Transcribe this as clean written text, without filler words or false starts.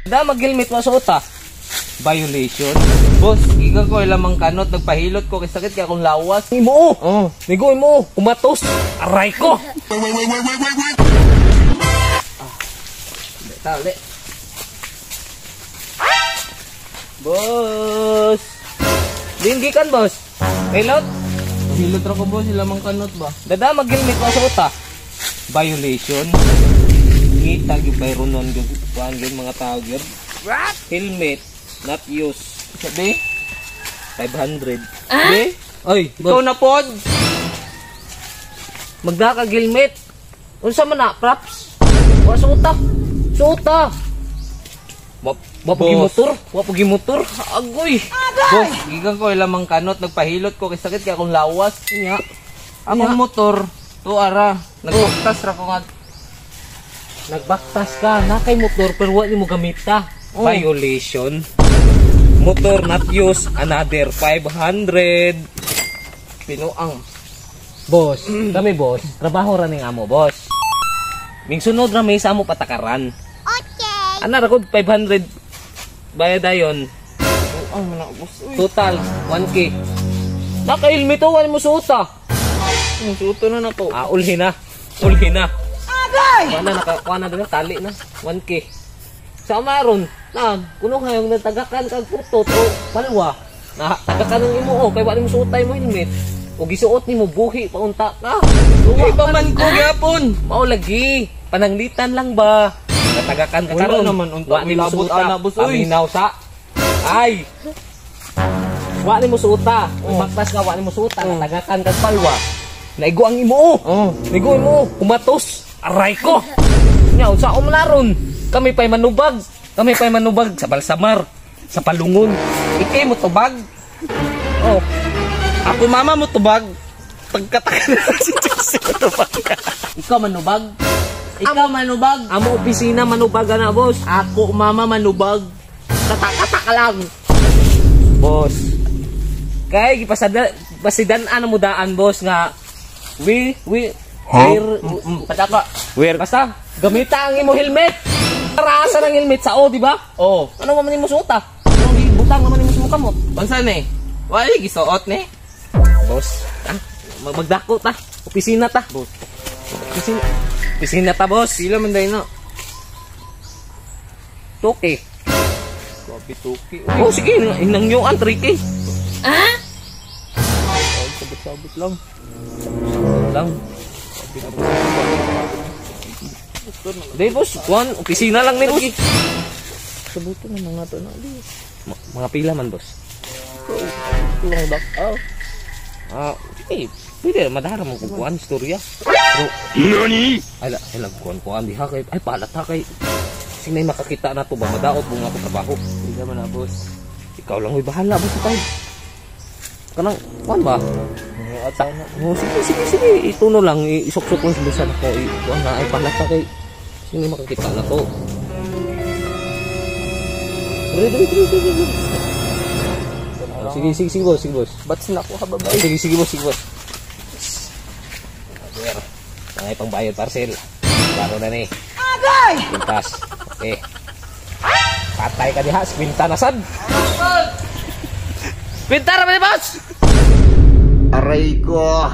Da mag-helmet masuota. Violation. Boss, igang ko ilamang kanot, nagpahilot ko kay sakit kaya akong lawas. Imo. Oh, nigo mo, kumatos. Aray ko. Tali. Boss. Dinggi kan, boss. Pilot. Pilot ra ko, boss, ilamang kanot ba. Dada mag-helmet masuota. Violation. Ngita gyud bayro non gyud kuan gyud mga tao gyud. What? Helmet not use. Sabi 500. Sabi? Oy, ikaw na pod. Magda ka helmet. Unsa man na props? Wa suta. Suta. Wa pagi motor, wa pagi motor. Agoy. Boss, gigang ko ilamang kanot, nagpahilot ko kay sakit kay akong lawas niya. Among motor to ara, nagbaktas ra ko nga. Nagbaktas ka, nakay motor pero wa nimo gamita. Violation. Motor not use, another 500. Pinuang. Boss, kami boss, trabaho ra ning amo, boss. Ming sunod ra may sa amo patakaran. Okay. Ana ra kod 500 bayad dayon. Pinuang man boss. Total 1K. Naka-helmet wala mo suota. Suota na nako. Ulhi na. Ulhi na. Kuha na din, tali na 1K. Sa maron na kuno kayong natagakan kag putot o palwa na tagakan ng imo kay wala mo suotay mo helmet o gisuot nimo buhi paunta ka. Iba man ko gyapon. Mao lagi pananglitan lang ba. Natagakan ka karon naman unta milabot ana boss oy. Aminaw sa ay. Wala mo suota. Baktas ka wala mo suota natagakan kag palwa. Naigo ang imo. Naigo imo kumatos. Aray ko! Nya, sa umlaron. Kami pa'y manubag. Kami pa'y manubag sa Balsamar, sa Palungon. Ikay mo tubag. Oh. Ako mama mo tubag. Pagkatakan na si Jesse mo tubag. Ikaw manubag? Ikaw manubag? Amo opisina manubag na, boss. Ako mama manubag. Kata-kata ka lang. Boss. Kaya gipasidan-an mo daan, boss, nga Wear basta gamita ang imo helmet. Rasa ng helmet sa di ba? Oh. Ano man imo suota? Ano gibutang naman imo sa kamot? Bansa ni? Wala gisuot ni. Boss, magdako ta. Opisina ta, boss. Opisina ta, boss. Sila man day no. Toke. Kopi toke. Oh, sige, inangyuan 3K. Ah? Sabot lang. Lang. Day boss, kuan opisina lang ni boss. Sabuto na mga to na mga pila man boss. Kulang dak. Pwede madara mo kuan istorya. Pero nani? Ala kuan diha kay ay palata kay sinay makakita na to ba madaot mo nga trabaho. Hindi naman na boss. Ikaw lang may bahala boss tay. Kanang kuan ba? Sige. Ituno lang. Isok-sok lang sa bulsa na ko. Ito na ay palata kay. Sino makakita na to? Sige, boss. Ba't sila ko hababay? Sige, boss. Ang pang bayad parcel. Klaro na ni. Agay! Pintas. Okay. Patay ka diha. Kwinta na sad. Kwinta na ba ni boss? Aray ko.